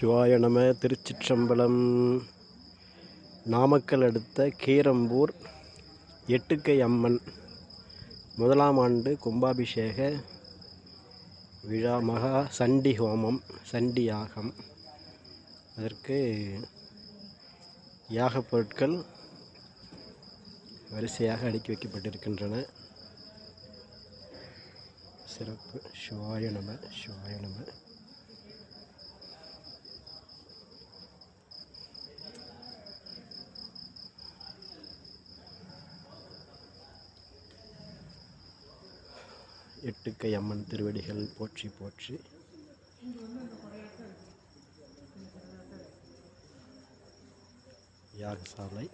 சிவாய நம. திருச்சிற்றம்பலம். நாமக்கல் அடுத்த கீரம்பூர் எட்டுக்கை அம்மன் முதலாம் ஆண்டு கும்பாபிஷேக விழா மகா சண்டி ஹோமம், சண்டி யாகம். அதற்கு யாகப் பொருட்கள் வரிசையாக அடுக்கி வைக்கப்பட்டிருக்கின்றன. சிறப்பு. சிவாய நம, சிவாய நம. எட்டுக்கை அம்மன் திருவடிகள் போற்றி போற்றி. யாகசாலை